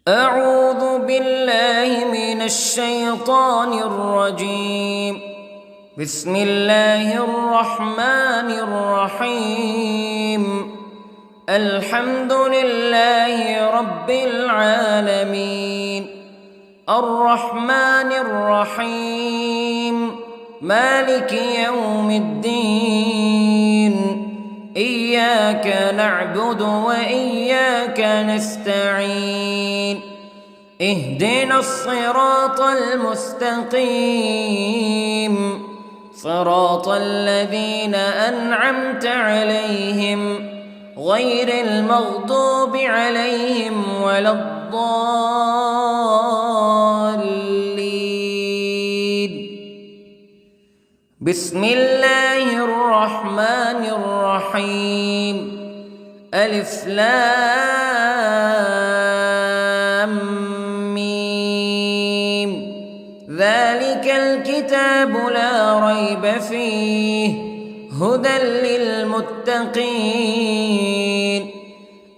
أعوذ بالله من الشيطان الرجيم. بسم الله الرحمن الرحيم. الحمد لله رب العالمين، الرحمن الرحيم، مالك يوم الدين. إياك نعبد وإياك نستعين. اهدنا الصراط المستقيم، صراط الذين أنعمت عليهم غير المغضوب عليهم ولا الضالين. بسم الله الرحمن الرحيم. ألف لام ميم. ذلك الكتاب لا ريب فيه هدى للمتقين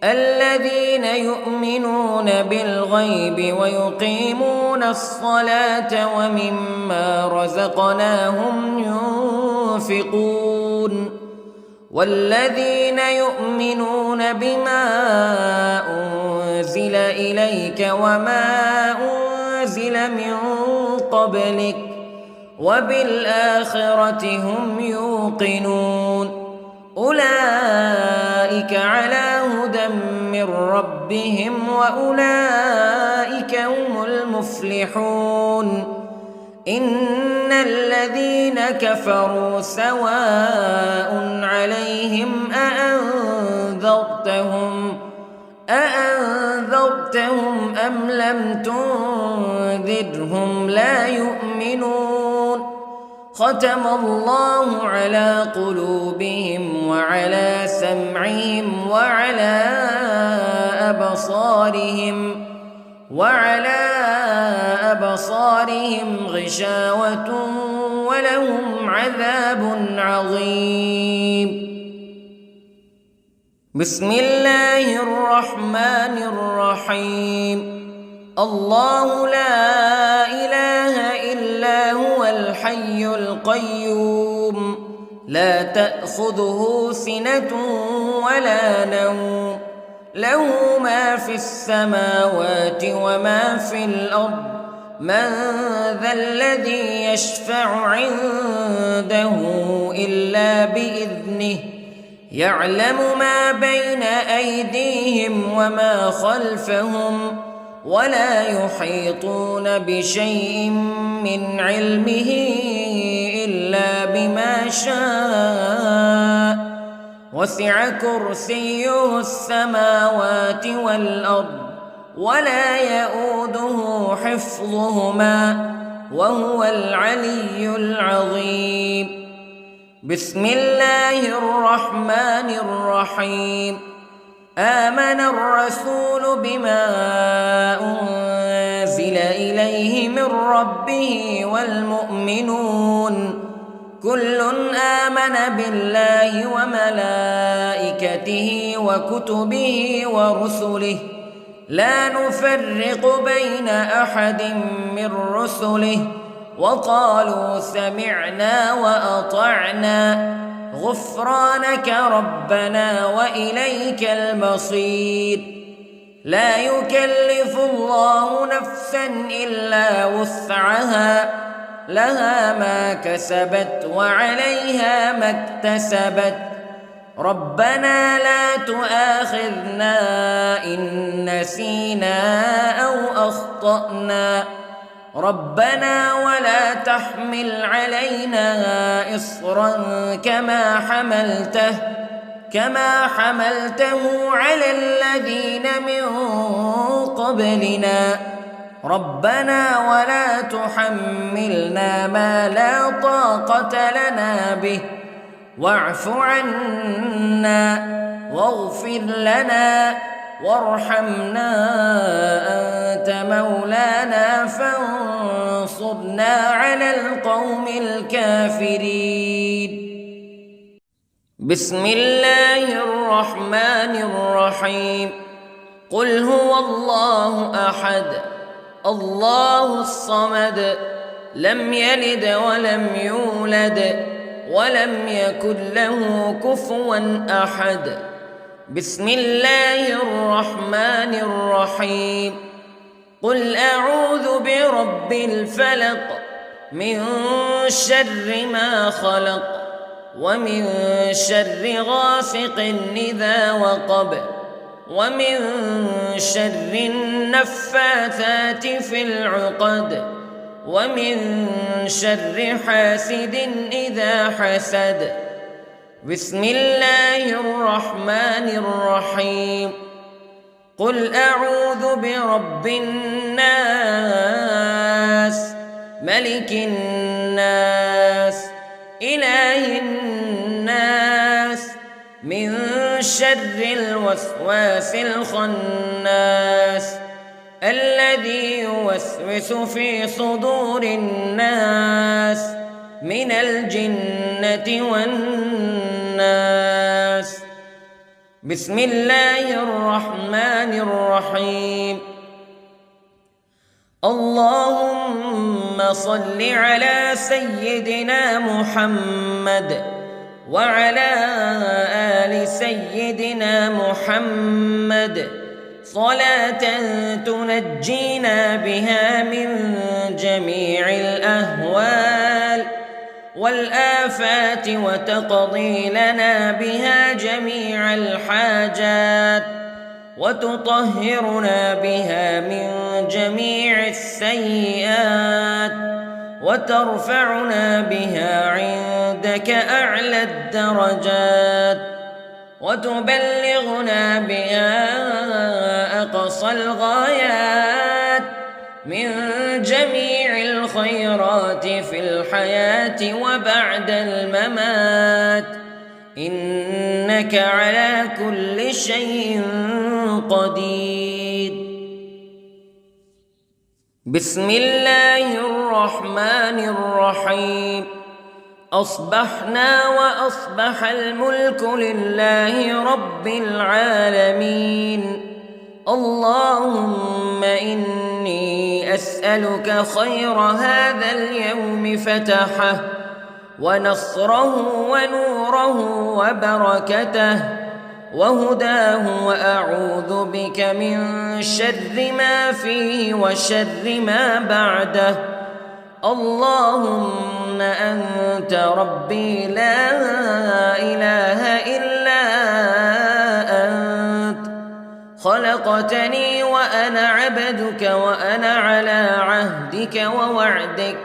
الذين يؤمنون بالغيب ويقيمون الصلاة ومما رزقناهم ينفقون والذين يؤمنون بما أنزل إليك وما أنزل من قبلك وبالآخرة هم يوقنون. أولئك على هدى من ربهم وأولئك هم المفلحون. إن الذين كفروا سواء عليهم أأنذرتهم أم لم تنذرهم لا يؤمنون. ختم الله على قلوبهم وعلى سمعهم وعلى أبصارهم غشاوة ولهم عذاب عظيم. بسم الله الرحمن الرحيم. الله لا إله إلا هو الحي القيوم لا تأخذه سنة ولا نوم له ما في السماوات وما في الأرض. من ذا الذي يشفع عنده إلا بإذنه يعلم ما بين أيديهم وما خلفهم ولا يحيطون بشيء من علمه إلا بما شاء. وسع كرسيه السماوات والأرض ولا يؤوده حفظهما وهو العلي العظيم. بسم الله الرحمن الرحيم. آمن الرسول بما أنزل إليه من ربه والمؤمنون كل آمن بالله وملائكته وكتبه ورسله لا نفرق بين أحد من رسله وقالوا سمعنا وأطعنا غفرانك ربنا وإليك المصير. لا يكلف الله نفسا إلا وسعها لها ما كسبت وعليها ما اكتسبت. ربنا لا تؤاخذنا إن نسينا أو أخطأنا ربنا ولا تحمل علينا إصرا كما حملته على الذين من قبلنا ربنا ولا تحملنا ما لا طاقة لنا به واعف عنا واغفر لنا وارحمنا أنت مولانا فانصرنا على القوم الكافرين. بسم الله الرحمن الرحيم. قل هو الله أحد الله الصمد لم يلد ولم يولد ولم يكن له كفوا أحد. بسم الله الرحمن الرحيم. قل أعوذ برب الفلق من شر ما خلق ومن شر غاسق إذا وقب ومن شر النفاثات في العقد ومن شر حاسد إذا حسد. بسم الله الرحمن الرحيم. قل أعوذ برب الناس ملك الناس إله الناس من شر الوسواس الخناس الذي يوسوس في صدور الناس من الجنة والناس. بسم الله الرحمن الرحيم. اللهم صل على سيدنا محمد وعلى آل سيدنا محمد صلاة تنجينا بها من جميع الأهوال والآفات وتقضي لنا بها جميع الحاجات وتطهرنا بها من جميع السيئات وترفعنا بها عندك أعلى الدرجات وتبلغنا بها أقصى الغايات من جميع الخيرات في الحياة وبعد الممات إنك على كل شيء قدير. بسم الله الرحمن الرحيم. أصبحنا وأصبح الملك لله رب العالمين. اللهم إني أسألك خير هذا اليوم فتحه ونصره ونوره وبركته وهداه وأعوذ بك من شر ما فيه وشر ما بعده. اللهم أنت ربي لا إله إلا أنت خلقتني وأنا عبدك وأنا على عهدك ووعدك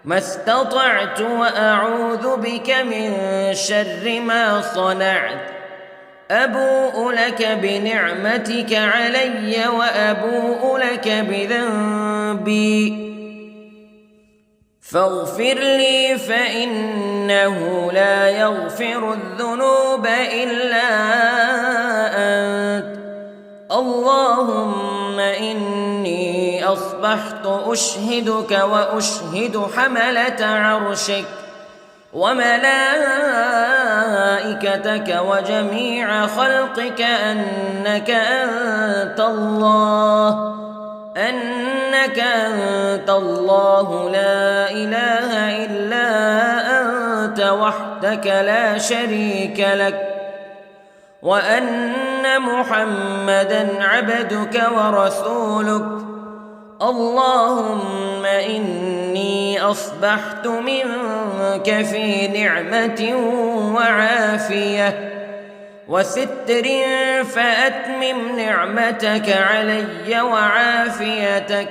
ما استطعت وأعوذ بك من شر ما صنعت. أبوء لك بنعمتك علي وأبوء لك بذنبي فاغفر لي فإنه لا يغفر الذنوب إلا أنت. اللهم إني أصبحت أشهدك وأشهد حملة عرشك وملائكتك وجميع خلقك أنك أنت الله لا إله إلا أنت وحدك لا شريك لك وأن محمدًا عبدك ورسولك. اللهم إني أصبحت منك في نعمة وعافية وستر فأتمم نعمتك علي وعافيتك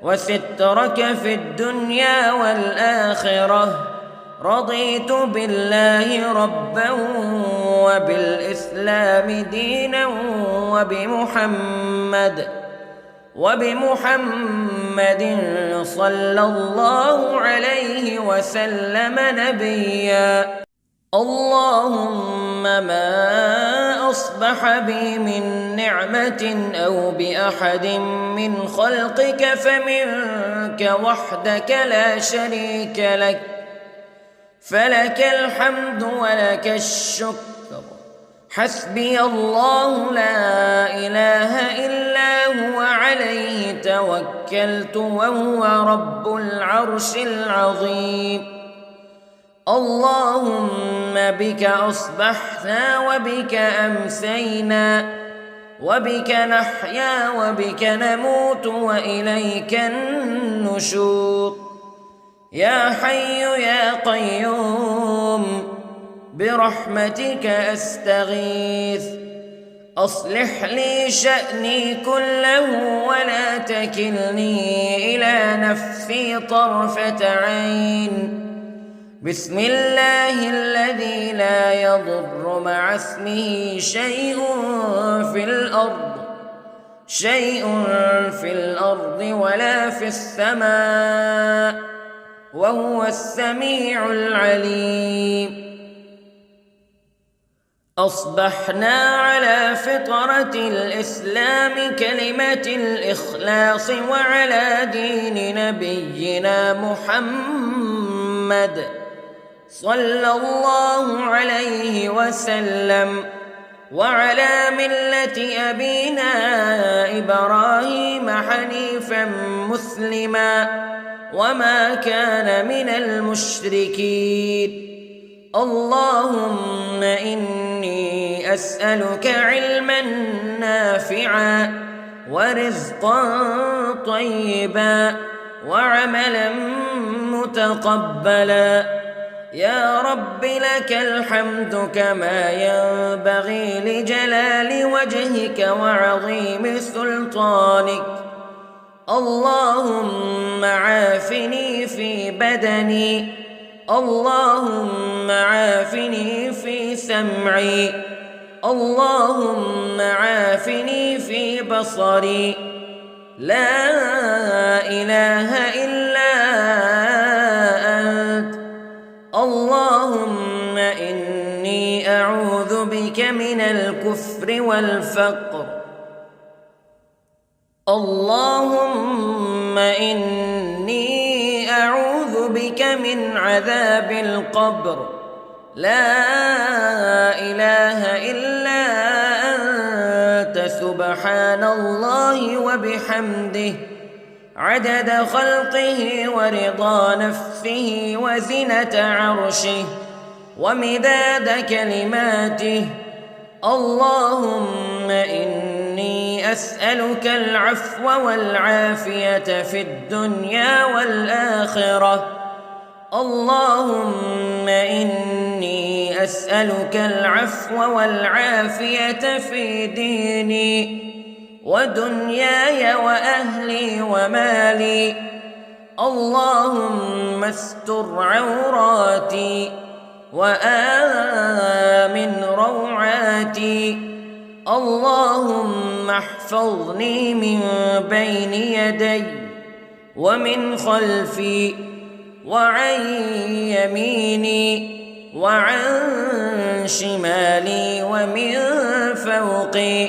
وسترك في الدنيا والآخرة. رضيت بالله ربا وبالإسلام دينا وبمحمد صلى الله عليه وسلم نبيا. اللهم ما أصبح بي من نعمة أو بأحد من خلقك فمنك وحدك لا شريك لك فلك الحمد ولك الشكر حسبي الله لا إله إلا هو عليه توكلت وهو رب العرش العظيم. اللهم بك أصبحنا وبك أمسينا وبك نحيا وبك نموت وإليك النشور. يا حي يا قيوم برحمتك أستغيث، أصلح لي شأني كله ولا تكلني إلى نفسي طرفة عين. بسم الله الذي لا يضر مع اسمه شيء في الأرض ولا في السماء وهو السميع العليم. أصبحنا على فطرة الإسلام كلمة الإخلاص وعلى دين نبينا محمد صلى الله عليه وسلم وعلى ملة أبينا إبراهيم حنيفا مسلما وما كان من المشركين. اللهم إني أسألك علما نافعا ورزقا طيبا وعملا متقبلا. يا رب لك الحمد كما ينبغي لجلال وجهك وعظيم سلطانك. اللهم عافني في بدني، اللهم عافني في سمعي، اللهم عافني في بصري. لا إله إلا أنت. اللهم إني أعوذ بك من الكفر والفقر. اللهم إني أعوذ بك من عذاب القبر. لا إله إلا أنت سبحان الله وبحمده عدد خلقه ورضا نفسه وزنة عرشه ومداد كلماته. اللهم إني أسألك العفو والعافية في الدنيا والآخرة. اللهم إني أسألك العفو والعافية في ديني ودنياي وأهلي ومالي. اللهم استر عوراتي وآمن روعاتي. اللهم احفظني من بين يدي ومن خلفي وعن يميني وعن شمالي ومن فوقي،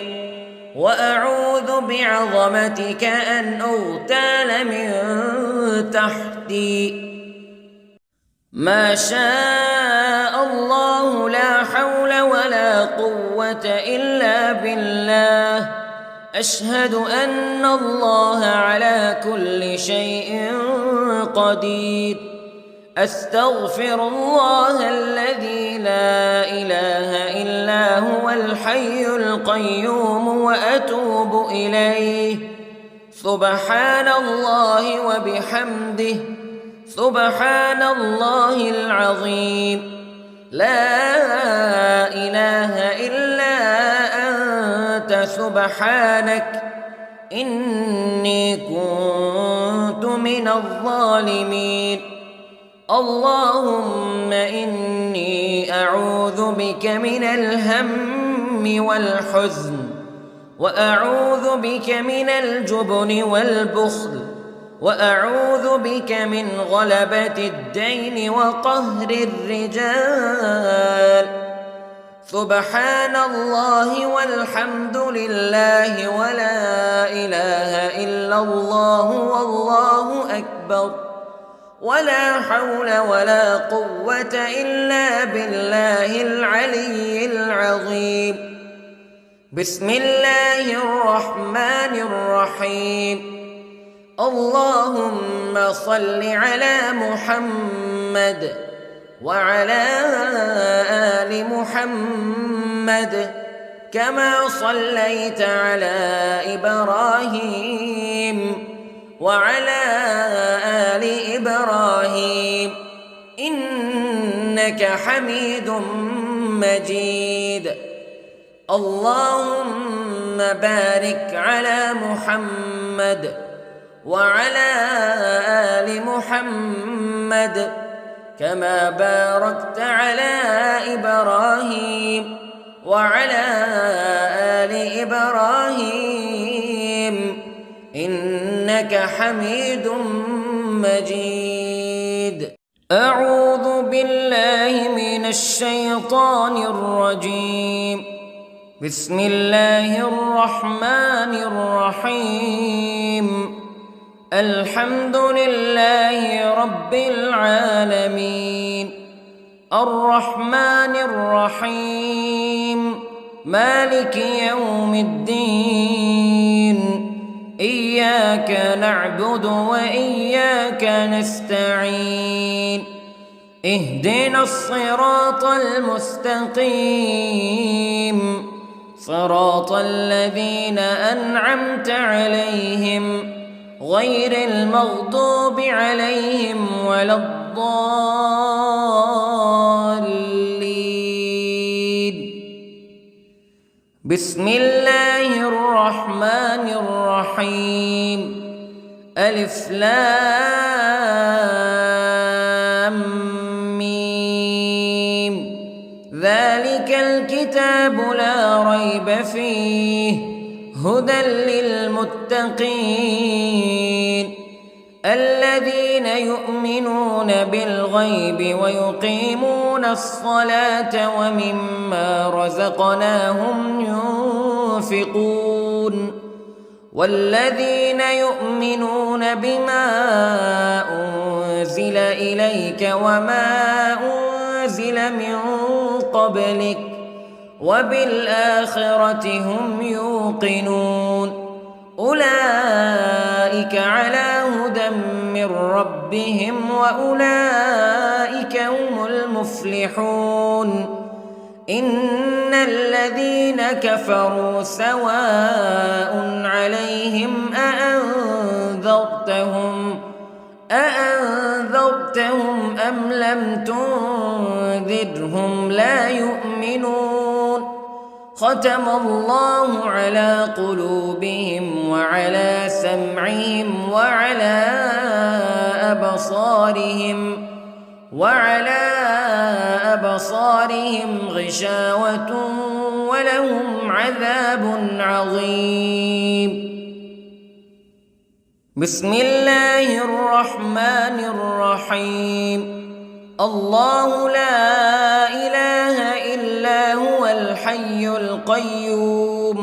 وأعوذ بعظمتك أن أغتال من تحتي. ما شاء الله لا حول ولا قوة إلا بالله. أشهد أن الله على كل شيء قدير. أستغفر الله الذي لا إله إلا هو الحي القيوم وأتوب إليه. سبحان الله وبحمده سبحان الله العظيم. لا إله إلا أنت سبحانك إني كنت من الظالمين. اللهم إني أعوذ بك من الهم والحزن، وأعوذ بك من الجبن والبخل، وأعوذ بك من غلبة الدين وقهر الرجال. سبحان الله والحمد لله ولا إله إلا الله والله أكبر. ولا حول ولا قوة إلا بالله العلي العظيم. بسم الله الرحمن الرحيم. اللهم صل على محمد وعلى آل محمد كما صليت على إبراهيم وعلى آل إبراهيم إنك حميد مجيد. اللهم بارك على محمد وعلى آل محمد كما باركت على إبراهيم وعلى آل إبراهيم إنك حميد مجيد. أعوذ بالله من الشيطان الرجيم. بسم الله الرحمن الرحيم. الحمد لله رب العالمين الرحمن الرحيم مالك يوم الدين إياك نعبد وإياك نستعين اهدنا الصراط المستقيم صراط الذين أنعمت عليهم غير المغضوب عليهم ولا الضالين. بسم الله الرحمن الرحيم. ألف لام ميم. ذلك الكتاب لا ريب فيه هدى للمتقين الذين يؤمنون بالغيب ويقيمون الصلاة ومما رزقناهم ينفقون والذين يؤمنون بما أنزل إليك وما أنزل من قبلك وبالآخرة هم يوقنون أولئك على هدى من ربهم وأولئك هم المفلحون. إن الذين كفروا سواء عليهم أأنذرتهم أم لم تنذرهم لا يؤمنون. ختم الله على قلوبهم وعلى سمعهم وعلى أبصارهم غشاوة ولهم عذاب عظيم. بسم الله الرحمن الرحيم. الله لا إله إلا هو الحي القيوم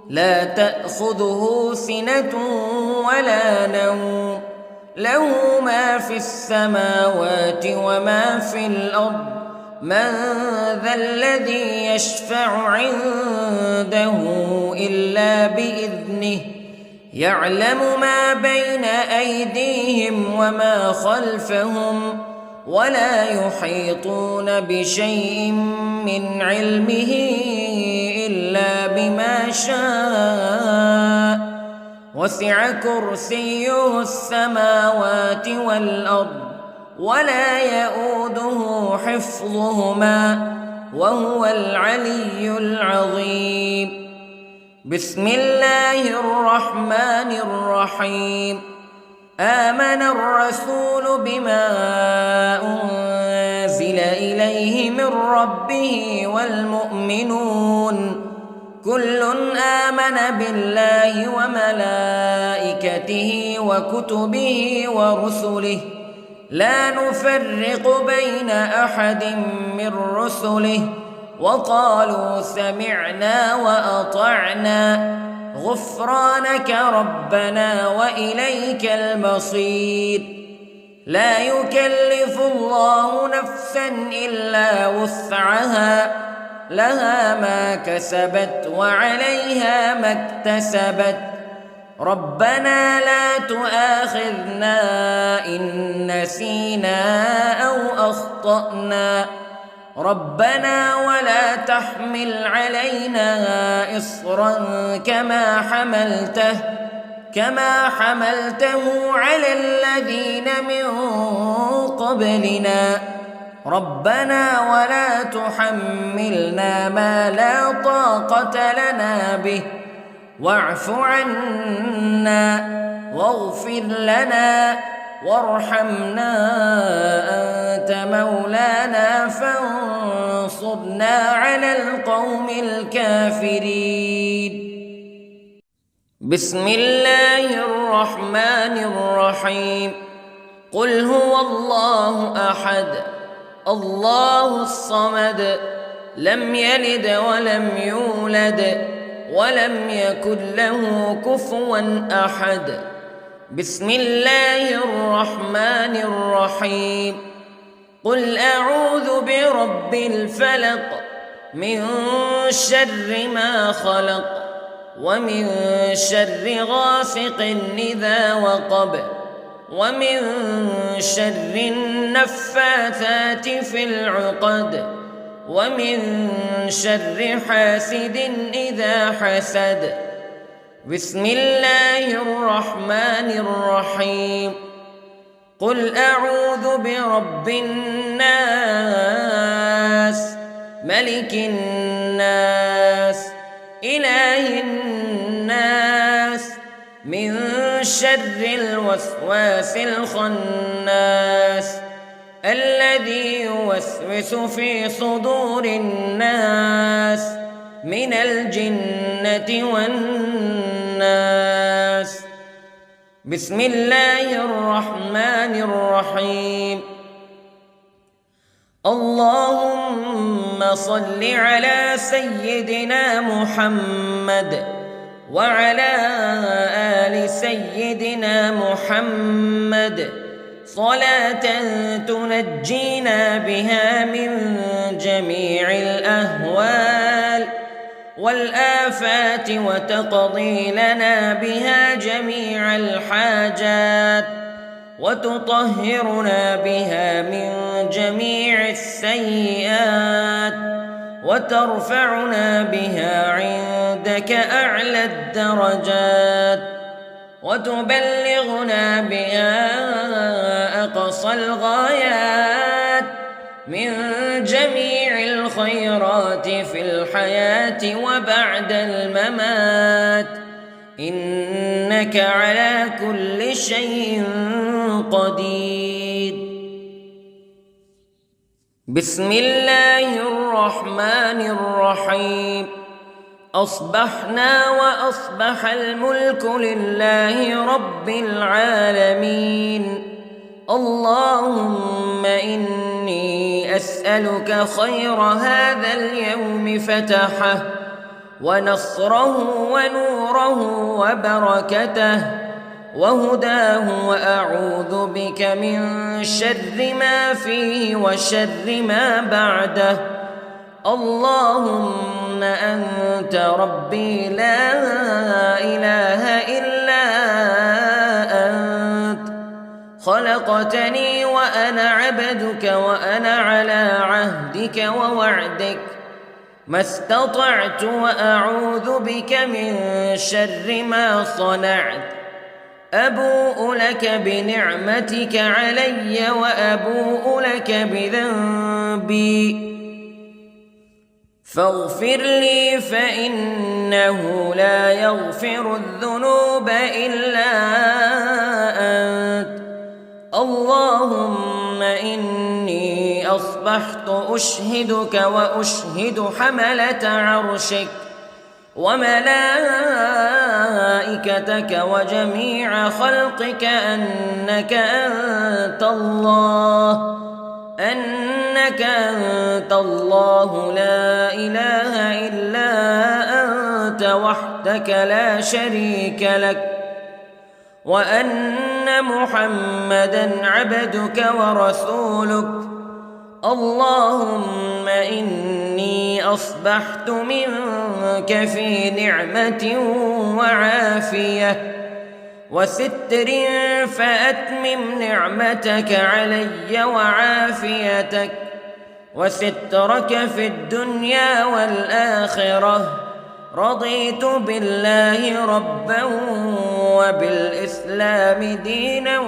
لا تأخذه سنة ولا نوم له ما في السماوات وما في الأرض من ذا الذي يشفع عنده إلا بإذنه يعلم ما بين أيديهم وما خلفهم ولا يحيطون بشيء من علمه إلا بما شاء وسع كرسيه السماوات والأرض ولا يؤوده حفظهما وهو العلي العظيم. بسم الله الرحمن الرحيم. آمن الرسول بما أنزل إليه من ربه والمؤمنون كل آمن بالله وملائكته وكتبه ورسله لا نفرق بين أحد من رسله وقالوا سمعنا وأطعنا غفرانك ربنا وإليك المصير. لا يكلف الله نفسا إلا وسعها لها ما كسبت وعليها ما اكتسبت ربنا لا تؤاخذنا إن نسينا أو أخطأنا ربنا ولا تحمل علينا إصرا كما حملته على الذين من قبلنا ربنا ولا تحملنا ما لا طاقة لنا به واعف عنا واغفر لنا وارحمنا أنت مولانا فانصرنا على القوم الكافرين. بسم الله الرحمن الرحيم. قل هو الله أحد الله الصمد لم يلد ولم يولد ولم يكن له كفوا أحد. بسم الله الرحمن الرحيم. قل أعوذ برب الفلق من شر ما خلق ومن شر غاسق إذا وقب ومن شر النفاثات في العقد ومن شر حاسد إذا حسد. بسم الله الرحمن الرحيم. قل أعوذ برب الناس ملك الناس إله الناس من شر الوسواس الخناس الذي يوسوس في صدور الناس من الجنة والناس. بسم الله الرحمن الرحيم. اللهم صل على سيدنا محمد وعلى آل سيدنا محمد صلاة تنجينا بها من جميع الأهوال والآفات وتقضي لنا بها جميع الحاجات وتطهرنا بها من جميع السيئات وترفعنا بها عندك أعلى الدرجات وتبلغنا بها أقصى الغايات من جميع الخيرات في الحياة وبعد الممات إنك على كل شيء قدير. بسم الله الرحمن الرحيم. أصبحنا وأصبح الملك لله رب العالمين. اللهم إني أسألك خير هذا اليوم فتحه ونصره ونوره وبركته وهداه وأعوذ بك من شر ما فيه وشر ما بعده. اللهم أنت ربي لا إله إلا أنت خلقتني وأنا عبدك وأنا على عهدك ووعدك ما استطعت وأعوذ بك من شر ما صنعت. أبوء لك بنعمتك علي وأبوء لك بذنبي فاغفر لي فإنه لا يغفر الذنوب إلا أنت. اللهم إني أصبحت أشهدك وأشهد حملة عرشك وملائكتك وجميع خلقك أنك أنت الله لا إله إلا أنت وحدك لا شريك لك وأن أن محمدًا عبدك ورسولك. اللهم إني أصبحت منك في نعمة وعافية وستر، فأتمم نعمتك علي وعافيتك وسترك في الدنيا والآخرة. رضيت بالله ربًا وبالإسلام دينًا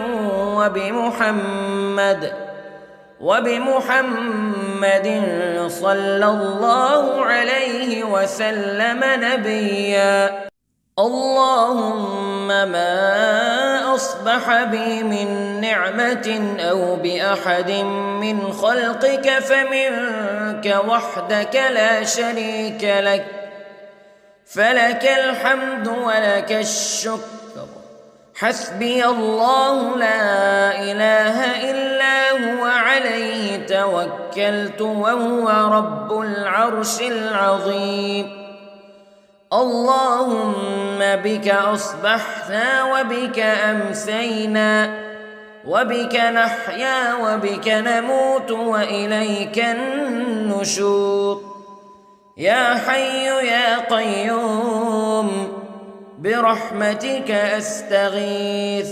وبمحمد صلى الله عليه وسلم نبيًا. اللهم ما أصبح بي من نعمة أو بأحد من خلقك فمنك وحدك لا شريك لك، فلك الحمد ولك الشكر. حسبي الله لا إله إلا هو عليه توكلت وهو رب العرش العظيم. اللهم بك أصبحنا وبك أمسينا وبك نحيا وبك نموت وإليك النشور. يا حي يا قيوم برحمتك أستغيث،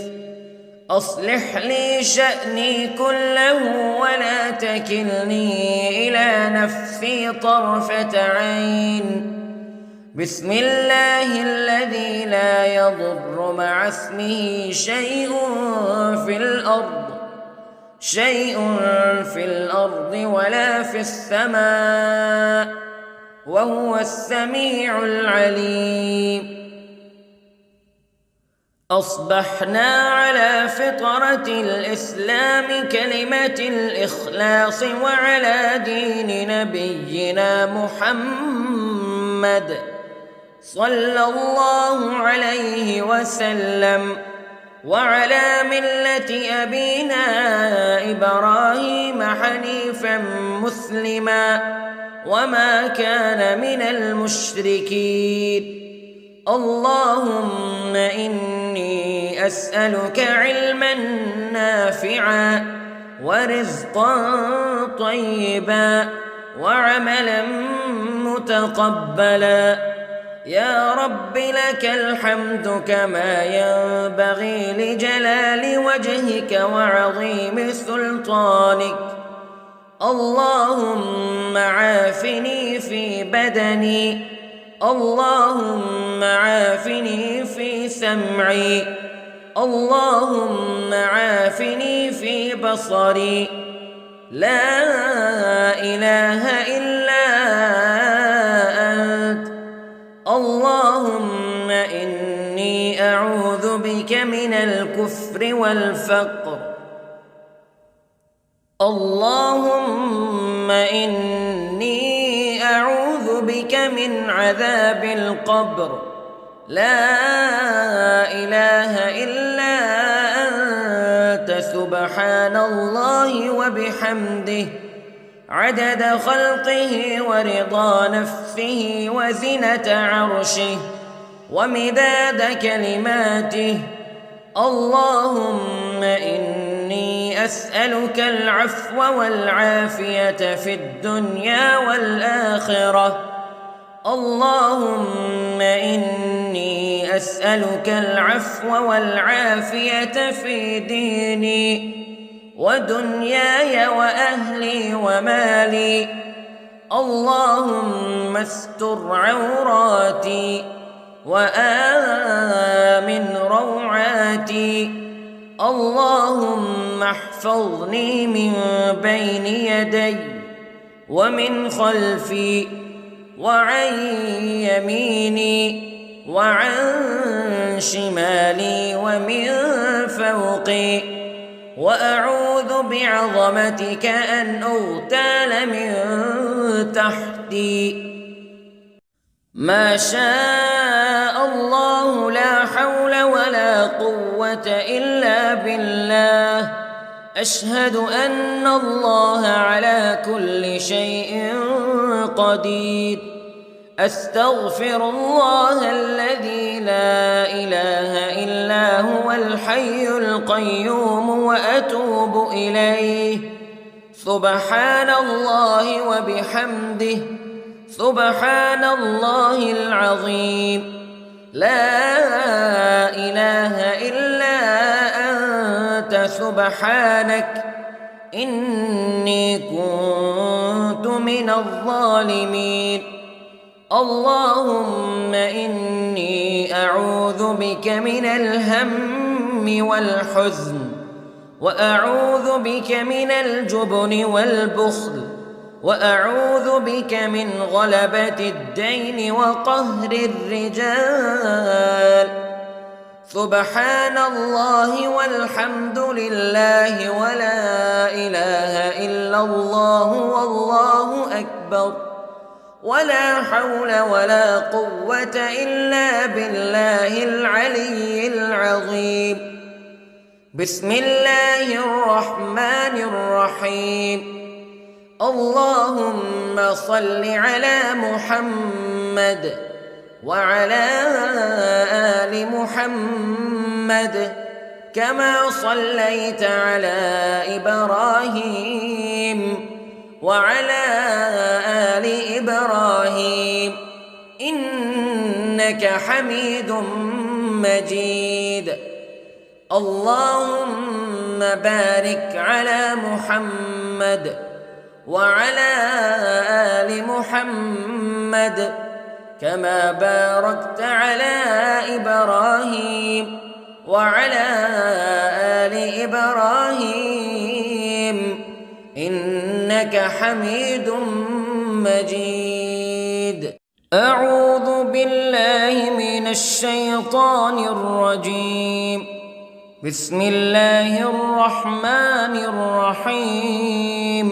أصلح لي شأني كله ولا تكلني إلى نفسي طرفة عين. بسم الله الذي لا يضر مع اسمه شيء في الأرض ولا في السماء، وهو السميع العليم. أصبحنا على فطرة الإسلام كلمة الإخلاص وعلى دين نبينا محمد صلى الله عليه وسلم، وعلى ملة أبينا إبراهيم حنيفا مسلما وما كان من المشركين. اللهم إني أسألك علما نافعا ورزقا طيبا وعملا متقبلا. يا رب لك الحمد كما ينبغي لجلال وجهك وعظيم سلطانك. اللهم عافني في بدني، اللهم عافني في سمعي، اللهم عافني في بصري. لا إله إلا أنت. اللهم إني أعوذ بك من الكفر والفقر. اللهم إني أعوذ بك من عذاب القبر. لا إله إلا أنت سبحان الله وبحمده عدد خلقه ورضا نفسه وزنة عرشه ومداد كلماته. اللهم إني أسألك العفو والعافية في الدنيا والآخرة. اللهم إني أسألك العفو والعافية في ديني ودنياي وأهلي ومالي. اللهم استر عوراتي وآمن روعاتي. اللهم احفظني من بين يدي ومن خلفي وعن يميني وعن شمالي ومن فوقي، وأعوذ بعظمتك أن أغتال من تحتي. ما شاء الله لا حول ولا قوة إلا بالله. أشهد أن الله على كل شيء قدير. أستغفر الله الذي لا إله إلا هو الحي القيوم وأتوب إليه. سبحان الله وبحمده، سبحان الله العظيم. لا إله إلا أنت سبحانك إني كنت من الظالمين. اللهم إني أعوذ بك من الهم والحزن، وأعوذ بك من الجبن والبخل، وأعوذ بك من غلبة الدين وقهر الرجال. سبحان الله والحمد لله ولا إله إلا الله والله أكبر، ولا حول ولا قوة إلا بالله العلي العظيم. بسم الله الرحمن الرحيم. اللهم صل على محمد وعلى آل محمد كما صليت على إبراهيم وعلى آل إبراهيم إنك حميد مجيد. اللهم بارك على محمد وعلى آل محمد كما باركت على إبراهيم وعلى آل إبراهيم إنك حميد مجيد. أعوذ بالله من الشيطان الرجيم. بسم الله الرحمن الرحيم.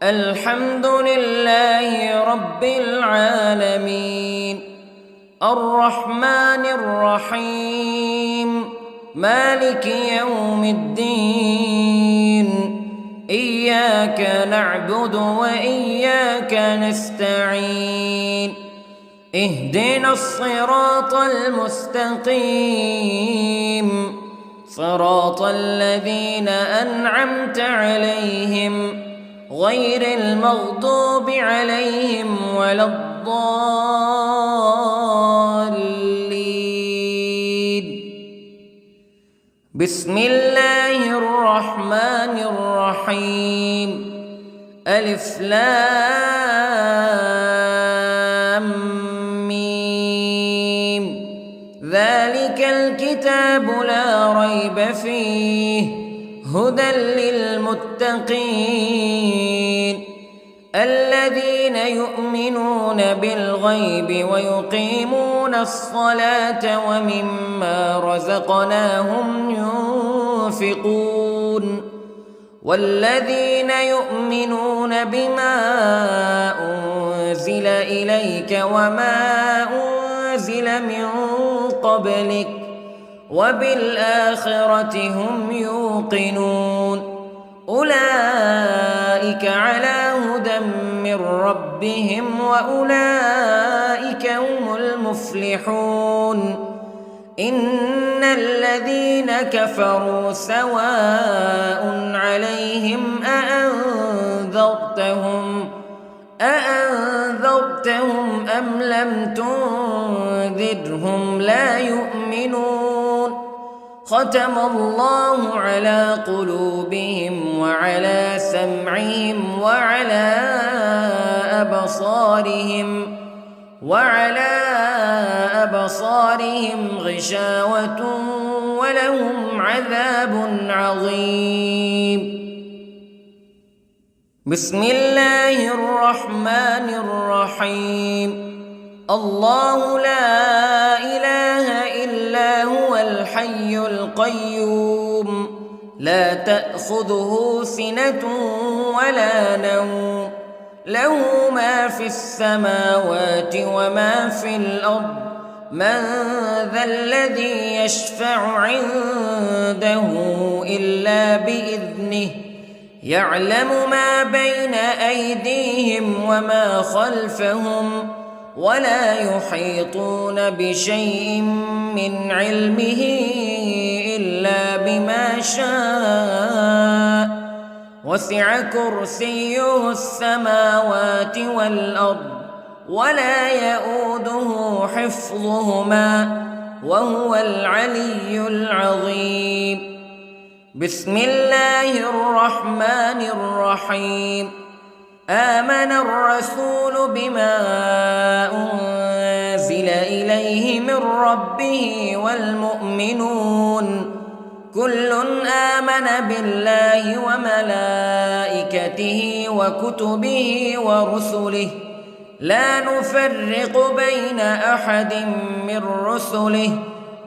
الحمد لله رب العالمين، الرحمن الرحيم، مالك يوم الدين. إياك نعبد وإياك نستعين. اهدنا الصراط المستقيم، صراط الذين أنعمت عليهم غير المغضوب عليهم ولا الضالين. بسم الله الرحمن الرحيم. ألف لام ميم. ذلك الكتاب لا ريب فيه هدى للمتقين الذين يؤمنون بالغيب ويقيمون الصلاة ومما رزقناهم ينفقون والذين يؤمنون بما أنزل إليك وما أنزل من قبلك وبالآخرة هم يوقنون أولئك على هدى من ربهم وأولئك هم المفلحون. إن الذين كفروا سواء عليهم أأنذرتهم أم لم تنذرهم لا يؤمنون. ختم الله على قلوبهم وعلى سمعهم وعلى أبصارهم غشاوة ولهم عذاب عظيم. بسم الله الرحمن الرحيم. الله لا إله إلا هو الحي القيوم لا تأخذه سنة ولا نوم له ما في السماوات وما في الأرض من ذا الذي يشفع عنده إلا بإذنه يعلم ما بين أيديهم وما خلفهم ولا يحيطون بشيء من علمه إلا بما شاء وسع كرسيه السماوات والأرض ولا يؤوده حفظهما وهو العلي العظيم. بسم الله الرحمن الرحيم. آمن الرسول بما أنزل إليه من ربه والمؤمنون كل آمن بالله وملائكته وكتبه ورسله لا نفرق بين أحد من رسله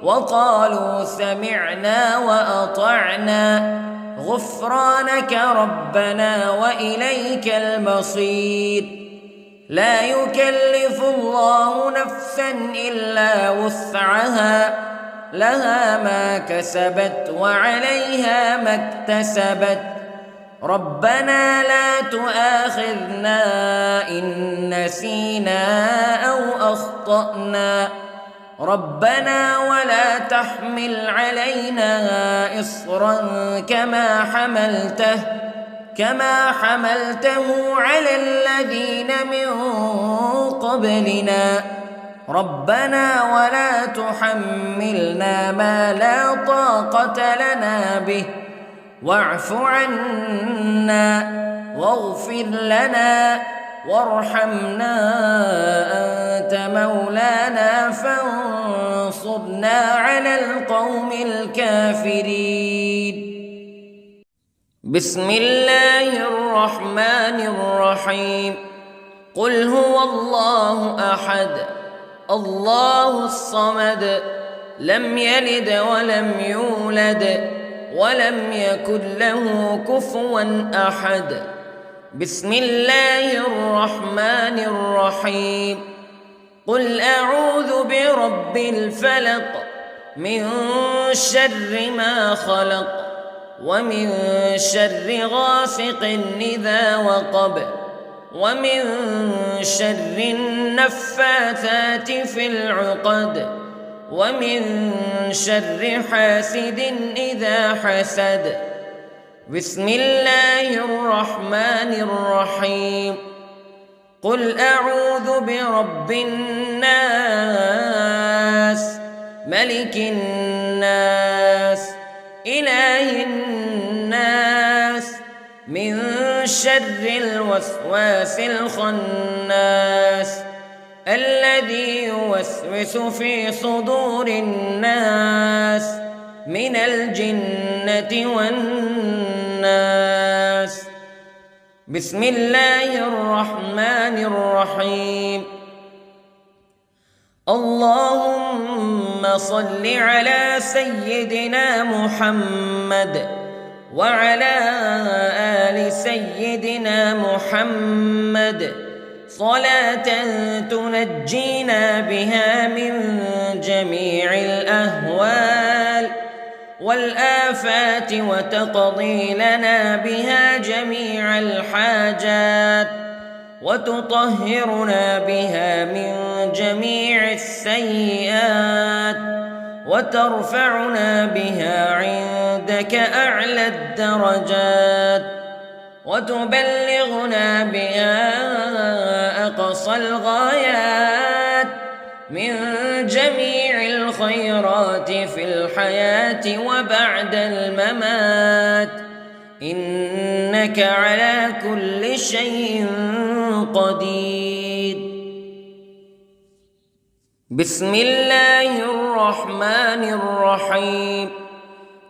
وقالوا سمعنا وأطعنا غفرانك ربنا وإليك المصير. لا يكلف الله نفسا إلا وسعها لها ما كسبت وعليها ما اكتسبت ربنا لا تؤاخذنا إن نسينا أو أخطأنا ربنا ولا تحمل علينا إصرا كما حملته على الذين من قبلنا ربنا ولا تحملنا ما لا طاقة لنا به واعف عنا واغفر لنا وارحمنا أنت مولانا فانصرنا على القوم الكافرين. بسم الله الرحمن الرحيم. قل هو الله أحد الله الصمد لم يلد ولم يولد ولم يكن له كفوا أحد. بسم الله الرحمن الرحيم. قل أعوذ برب الفلق من شر ما خلق ومن شر غاسق إذا وقب ومن شر النفاثات في العقد ومن شر حاسد إذا حسد. بسم الله الرحمن الرحيم. قل أعوذ برب الناس ملك الناس إله الناس من شر الوسواس الخناس الذي يوسوس في صدور الناس من الجنة والناس. بسم الله الرحمن الرحيم. اللهم صل على سيدنا محمد وعلى آل سيدنا محمد صلاة تنجينا بها من جميع الأهوال والآفات وتقضي لنا بها جميع الحاجات وتطهرنا بها من جميع السيئات وترفعنا بها عندك أعلى الدرجات وتبلغنا بها أقصى الغايات من جميع الخيرات في الحياة وبعد الممات إنك على كل شيء قدير. بسم الله الرحمن الرحيم.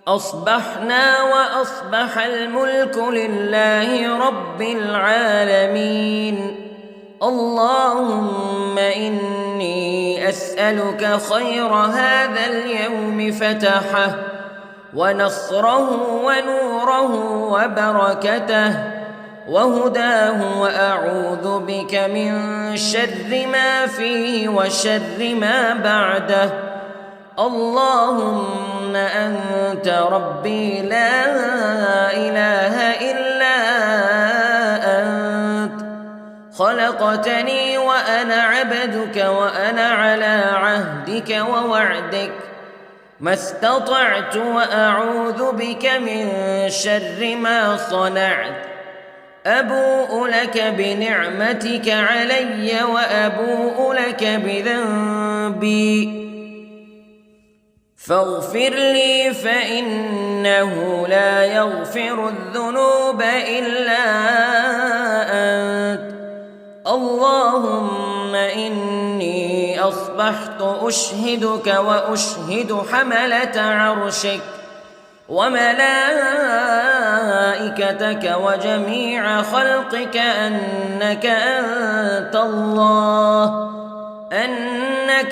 أصبحنا وأصبح الملك لله رب العالمين. اللهم إني أسألك خير هذا اليوم فتحه ونصره ونوره وبركته وهداه وأعوذ بك من شر ما فيه وشر ما بعده. اللهم أنت ربي لا إله إلا أنت خلقتني وأنا عبدك وأنا على عهدك ووعدك ما استطعت وأعوذ بك من شر ما صنعت أبوء لك بنعمتك علي وأبوء لك بذنبي فاغفر لي فإنه لا يغفر الذنوب إلا أنت اللهم إني أصبحت أشهدك وأشهد حملة عرشك وملائكتك وجميع خلقك أنك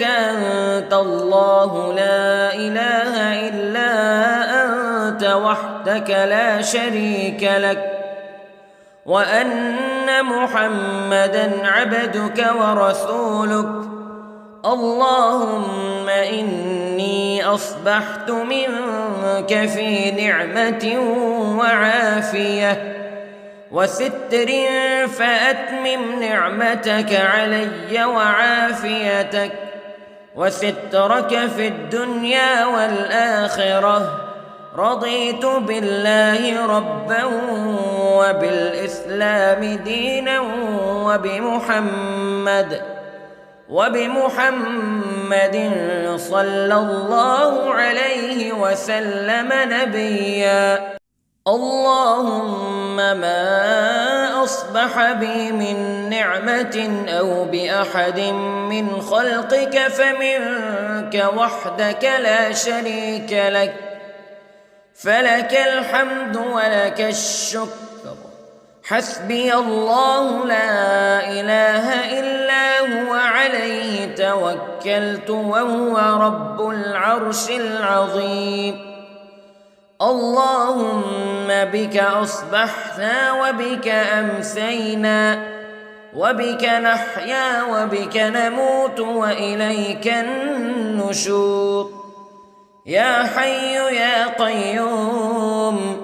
أنت الله لا إله إلا أنت وحدك لا شريك لك وأن محمدًا عبدك ورسولك اللهم إني أصبحت منك في نعمة وعافية وستر فأتمم نعمتك علي وعافيتك وسترك في الدنيا والآخرة رضيت بالله ربا وبالإسلام دينا وبمحمد صلى الله عليه وسلم نبيا اللهم ما أصبح بي من نعمة أو بأحد من خلقك فمنك وحدك لا شريك لك فلك الحمد ولك الشكر حسبي الله لا إله إلا هو عليه توكلت وهو رب العرش العظيم اللهم بك أصبحنا وبك أمسينا وبك نحيا وبك نموت وإليك النشور يا حي يا قيوم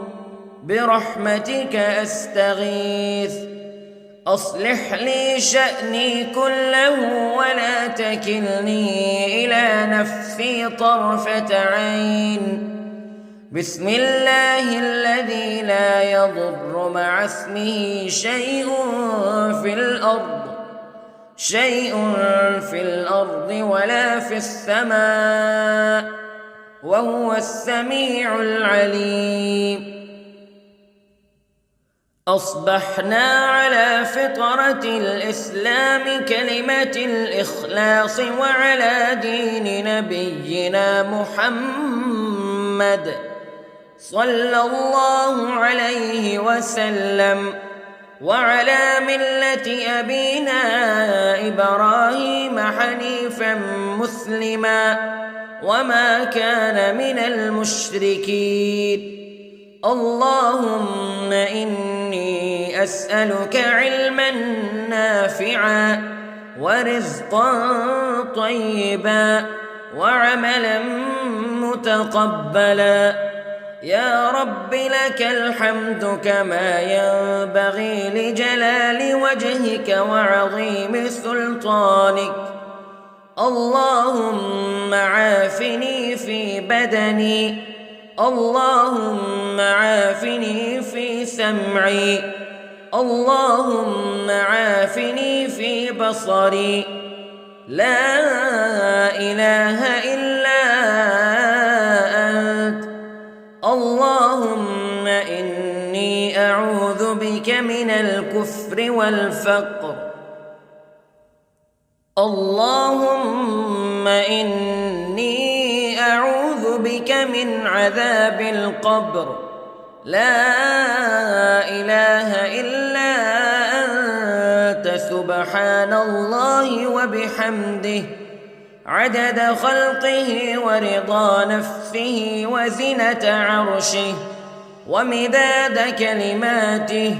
برحمتك أستغيث أصلح لي شأني كله ولا تكلني إلى نفسي طرفة عين بسم الله الذي لا يضر مع اسمه شيء في الأرض ولا في السماء وهو السميع العليم أصبحنا على فطرة الإسلام كلمة الإخلاص وعلى دين نبينا محمد صلى الله عليه وسلم وعلى ملة أبينا إبراهيم حنيفا مسلما وما كان من المشركين اللهم إني أسألك علما نافعا ورزقا طيبا وعملا متقبلا يا رب لك الحمد كما ينبغي لجلال وجهك وعظيم سلطانك اللهم عافني في بدني اللهم عافني في سمعي اللهم عافني في بصري لا إله إلا أنت اللهم إني أعوذ بك من الكفر والفقر اللهم إني أعوذ بك من عذاب القبر لا إله إلا أنت سبحان الله وبحمده عدد خلقه ورضا نفسه وزنة عرشه ومداد كلماته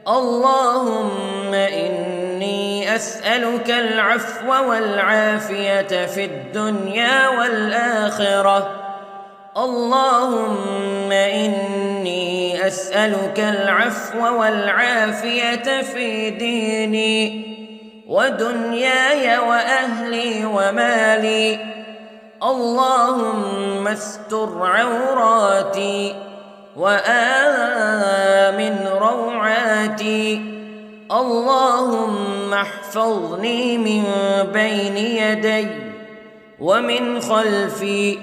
اللهم إني أسألك العفو والعافية في الدنيا والآخرة اللهم إني أسألك العفو والعافية في ديني ودنياي وأهلي ومالي. اللهم استر عوراتي وآمن روعاتي. اللهم احفظني من بين يدي ومن خلفي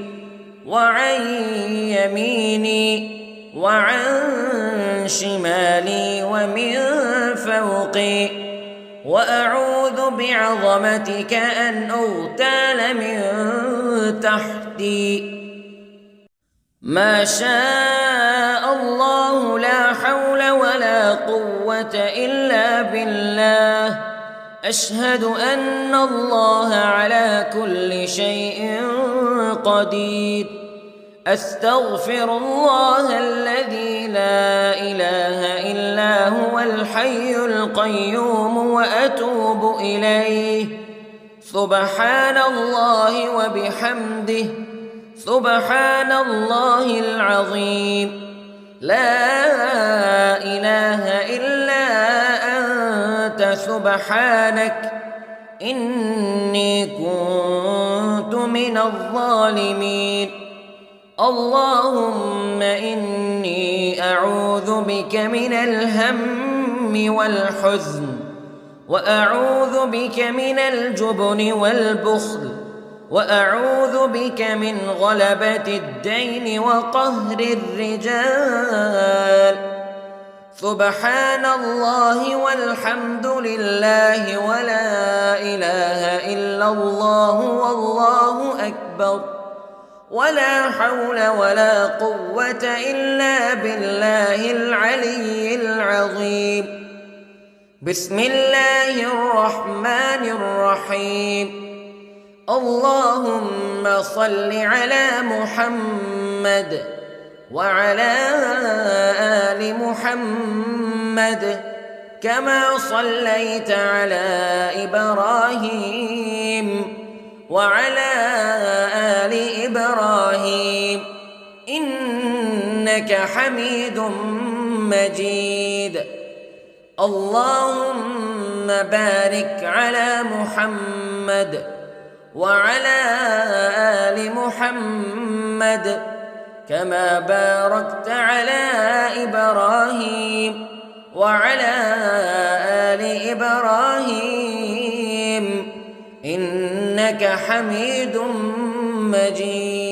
وعن يميني وعن شمالي ومن فوقي، وأعوذ بعظمتك أن أغتال من تحتي. ما شاء الله لا حول ولا قوة إلا بالله. أشهد أن الله على كل شيء قدير. أستغفر الله الذي لا إله إلا هو الحي القيوم وأتوب إليه. سبحان الله وبحمده، سبحان الله العظيم. لا إله إلا أنت سبحانك إني كنت من الظالمين. اللهم إني أعوذ بك من الهم والحزن، وأعوذ بك من الجبن والبخل، وأعوذ بك من غلبة الدين وقهر الرجال. سبحان الله والحمد لله ولا إله إلا الله والله أكبر، ولا حول ولا قوة إلا بالله العلي العظيم. بسم الله الرحمن الرحيم. اللهم صل على محمد وعلى آل محمد كما صليت على إبراهيم وعلى آل إبراهيم إنك حميد مجيد. اللهم بارك على محمد وعلى آل محمد كما باركت على إبراهيم وعلى آل إبراهيم إنك حميد مجيد.